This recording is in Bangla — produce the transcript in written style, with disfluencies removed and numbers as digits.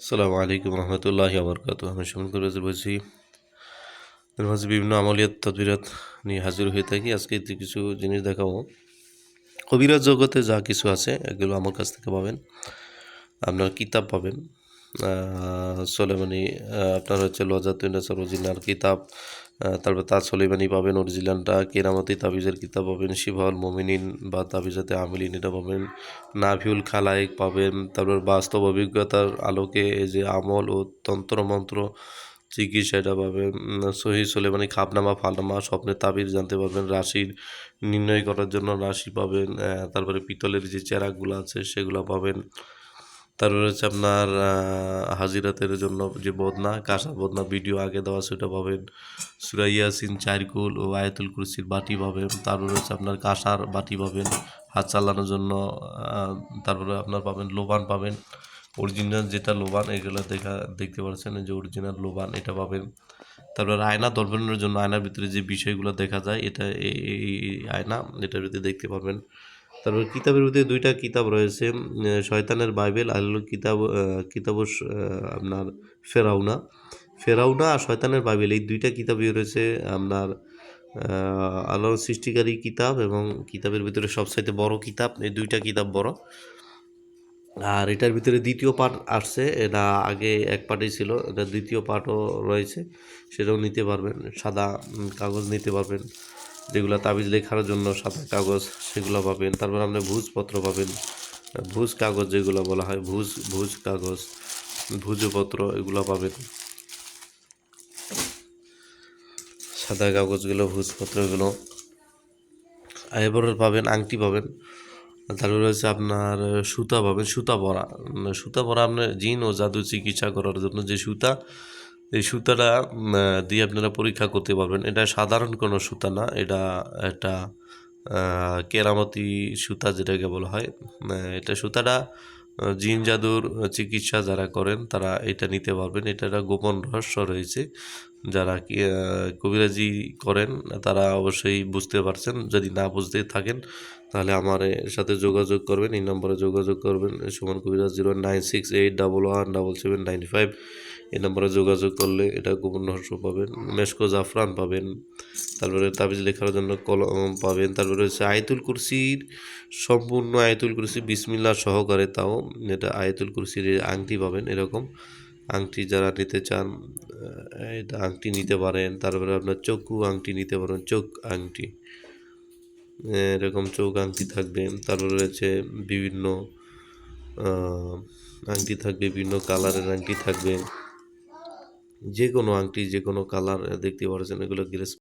আসসালামু আলাইকুম রহমতুল্লাহি ওয়া আমি সুমন কবিরাজ বলছি। এর মাঝে বিভিন্ন আমলিয়াত তদবিরাত নিয়ে হাজির হয়ে থাকি। আজকে কিছু জিনিস দেখাবো। কবিরাজ জগতে যা কিছু আছে এগুলো আমার কাছ থেকে পাবেন। আপনার কিতাব পাবেন, সোলেমানি, আপনার হচ্ছে লজাতুন নেসার অরিজিনাল কিতাব, তারপর তাজ সোলেমানি পাবেন অরিজিনালটা, কেরামতি তাবিজের কিতাব পাবেন, শিফাউল মুমিনিন বা তাবিজাতে আমিলিন এটা পাবেন, নাভিউল খালায়েক পাবেন, তারপর বাস্তব অভিজ্ঞতার আলোকে এই যে আমল ও তন্ত্রমন্ত্র চিকিৎসা এটা পাবেন, সহি সোলেমানি খাবনামা ফালনামা স্বপ্নের তাবিজ জানতে পারবেন, রাশির নির্ণয় করার জন্য রাশি পাবেন, তারপরে পিতলের যে চেরাকগুলো আছে সেগুলো পাবেন। তারপরে হচ্ছে আপনার হাজিরাতের জন্য যে বদনা কাঁসা বদনা ভিডিও আগে দেওয়া সেটা পাবেন, সূরা ইয়াসিন 4 কুল ও আয়াতুল কুরসির বাটি পাবেন। তারপরে হচ্ছে আপনার কাঁসার বাটি পাবেন হাত চালানোর জন্য। তারপরে আপনার পাবেন লোবান পাবেন, অরিজিনাল যেটা লোবান এগুলো দেখতে পাচ্ছেন, এই যে অরিজিনাল লোবান এটা পাবেন। তারপর আয়না দর্পণের জন্য আয়নার ভিতরে যে বিষয়গুলো দেখা যায় এটা এই আয়না এটার ভিতরে দেখতে পারবেন। তারপর কিতাবের ভিতরে 2টা কিতাব রয়েছে, শয়তানের বাইবেল আর হলো আপনার ফেরাউনা ফেরাউনা আর শয়তানের বাইবেল, এই 2টা কিতাবই রয়েছে আপনার আল্লাহর সৃষ্টিকারী কিতাব এবং কিতাবের ভিতরে সবচাইতে বড় কিতাব, এই 2টা কিতাব বড়। আর এটার ভিতরে 2য় পার্ট আসছে, এটা আগে এক পার্টই ছিল, এটা 2য় পার্টও রয়েছে, সেটাও নিতে পারবেন। সাদা কাগজ নিতে পারবেন, যেগুলো তাবিজ লেখার জন্য সাদা কাগজ সেগুলো পাবেন। তারপর আপনি ভুজপত্র পাবেন, ভুজ কাগজ যেগুলো বলা হয়, ভুজ কাগজ, ভুজপত্র এগুলো পাবেন, সাদা কাগজগুলো ভুজপত্রগুলো। এবার পাবেন আংটি পাবেন, তারপরে হচ্ছে আপনার সুতা পাবেন, সুতা পরা আপনার জিন ও জাদু চিকিৎসা করার জন্য যে সুতা, এই সুতাটা দিয়ে আপনারা পরীক্ষা করতে পারবেন। এটা সাধারণ কোনো সুতা না, এটা একটা কেরামতি সুতা যেটাকে বলা হয়। এটা সুতাটা জিন জাদুর চিকিৎসা যারা করেন তারা এটা নিতে পারবেন। এটা একটা গোপন রহস্য রয়েছে, যারা কবিরাজি করেন তারা অবশ্যই বুঝতে পারছেন। যদি না বুঝতে থাকেন তাহলে আমার সাথে যোগাযোগ করবেন, এই নম্বরে যোগাযোগ করবেন, সুমন কবিরাজ 0968117795, এই নম্বরে যোগাযোগ করলে এটা গোপন রহস্য পাবেন। মেশকো জাফরান পাবেন, তারপরে তাবিজ লেখার জন্য কলম পাবেন। তারপরে হচ্ছে আয়াতুল কুরসির, সম্পূর্ণ আয়াতুল কুরসি বিসমিল্লাহ সহকারে, তাও এটা আয়াতুল কুরসির আংটি পাবেন। এরকম আংটি যারা নিতে চান এটা আংটি নিতে পারেন। তারপরে আপনার চক্ষু আংটি নিতে পারেন, চোখ আংটি, এরকম চোখ আংটি থাকবে। তারপরে রয়েছে বিভিন্ন আংটি থাকবে, বিভিন্ন কালারের আংটি থাকবে, যে কোনো আংটি যে কোনো কালার দেখতে পাচ্ছেন, এগুলো গ্রেস